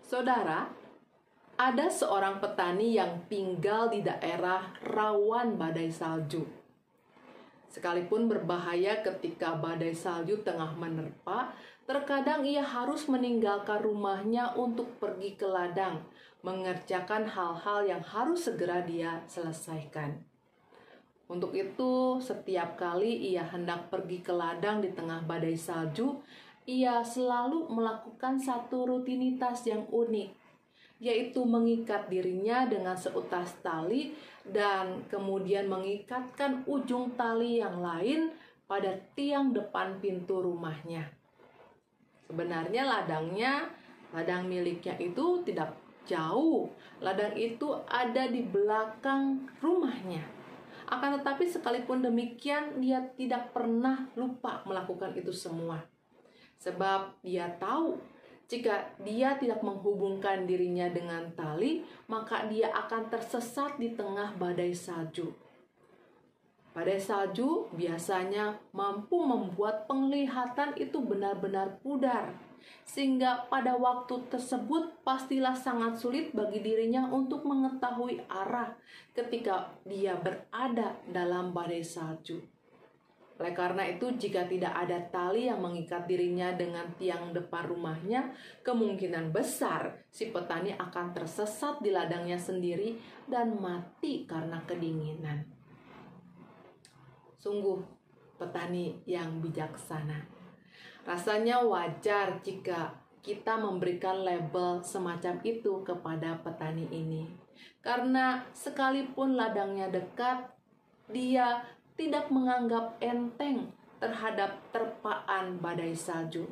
Saudara, ada seorang petani yang tinggal di daerah rawan badai salju. Sekalipun berbahaya ketika badai salju tengah menerpa, terkadang ia harus meninggalkan rumahnya untuk pergi ke ladang, mengerjakan hal-hal yang harus segera dia selesaikan. Untuk itu, setiap kali ia hendak pergi ke ladang di tengah badai salju, ia selalu melakukan satu rutinitas yang unik, yaitu mengikat dirinya dengan seutas tali dan kemudian mengikatkan ujung tali yang lain pada tiang depan pintu rumahnya. Sebenarnya ladang miliknya itu tidak jauh. Ladang itu ada di belakang rumahnya. Akan tetapi sekalipun demikian, dia tidak pernah lupa melakukan itu semua. Sebab dia tahu jika dia tidak menghubungkan dirinya dengan tali, maka dia akan tersesat di tengah badai salju. Badai salju biasanya mampu membuat penglihatan itu benar-benar pudar, sehingga pada waktu tersebut pastilah sangat sulit bagi dirinya untuk mengetahui arah ketika dia berada dalam badai salju. Oleh karena itu, jika tidak ada tali yang mengikat dirinya dengan tiang depan rumahnya, kemungkinan besar si petani akan tersesat di ladangnya sendiri dan mati karena kedinginan. Sungguh petani yang bijaksana. Rasanya wajar jika kita memberikan label semacam itu kepada petani ini. Karena sekalipun ladangnya dekat, dia tidak menganggap enteng terhadap terpaan badai salju.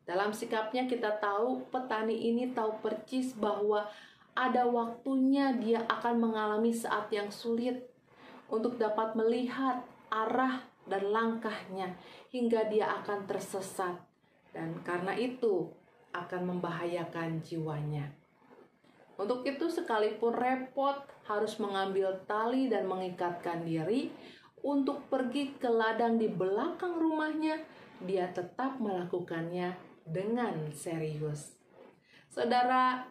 Dalam sikapnya kita tahu petani ini tahu percis bahwa ada waktunya dia akan mengalami saat yang sulit untuk dapat melihat arah dan langkahnya hingga dia akan tersesat, dan karena itu akan membahayakan jiwanya. Untuk itu sekalipun repot harus mengambil tali dan mengikatkan diri untuk pergi ke ladang di belakang rumahnya, dia tetap melakukannya dengan serius. Saudara,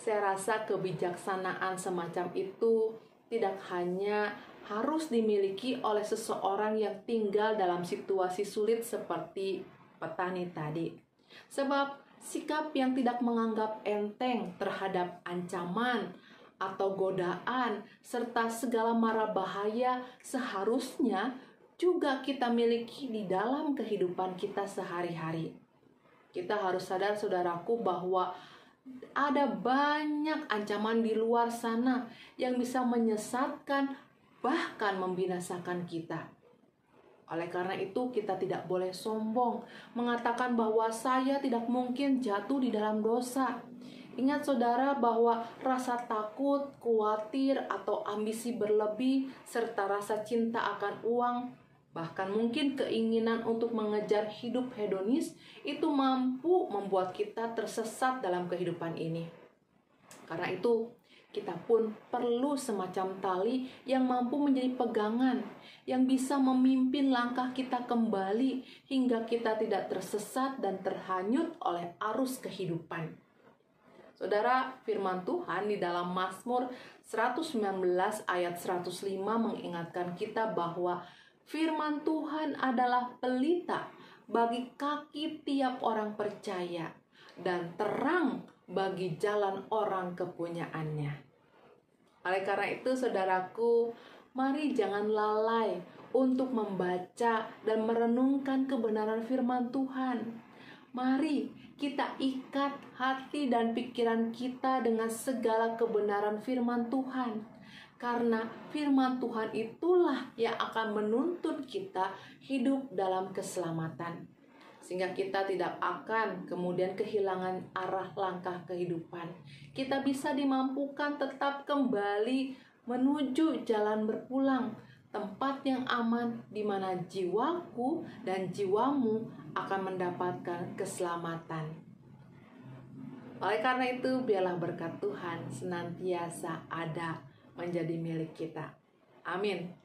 saya rasa kebijaksanaan semacam itu tidak hanya harus dimiliki oleh seseorang yang tinggal dalam situasi sulit seperti petani tadi. Sebab sikap yang tidak menganggap enteng terhadap ancaman atau godaan serta segala mara bahaya seharusnya juga kita miliki di dalam kehidupan kita sehari-hari. Kita harus sadar, saudaraku, bahwa ada banyak ancaman di luar sana yang bisa menyesatkan, bahkan membinasakan kita. Oleh karena itu, kita tidak boleh sombong mengatakan bahwa saya tidak mungkin jatuh di dalam dosa. Ingat saudara bahwa rasa takut, khawatir, atau ambisi berlebih, serta rasa cinta akan uang, bahkan mungkin keinginan untuk mengejar hidup hedonis, itu mampu membuat kita tersesat dalam kehidupan ini. Karena itu, kita pun perlu semacam tali yang mampu menjadi pegangan, yang bisa memimpin langkah kita kembali hingga kita tidak tersesat dan terhanyut oleh arus kehidupan. Saudara, firman Tuhan di dalam Mazmur 119 ayat 105 mengingatkan kita bahwa firman Tuhan adalah pelita bagi kaki tiap orang percaya dan terang bagi jalan orang kepunyaannya. Oleh karena itu, saudaraku, mari jangan lalai untuk membaca dan merenungkan kebenaran firman Tuhan. Mari kita ikat hati dan pikiran kita dengan segala kebenaran firman Tuhan. Karena firman Tuhan itulah yang akan menuntun kita hidup dalam keselamatan. Sehingga kita tidak akan kemudian kehilangan arah langkah kehidupan. Kita bisa dimampukan tetap kembali menuju jalan berpulang, tempat yang aman di mana jiwaku dan jiwamu akan mendapatkan keselamatan. Oleh karena itu, biarlah berkat Tuhan senantiasa ada menjadi milik kita. Amin.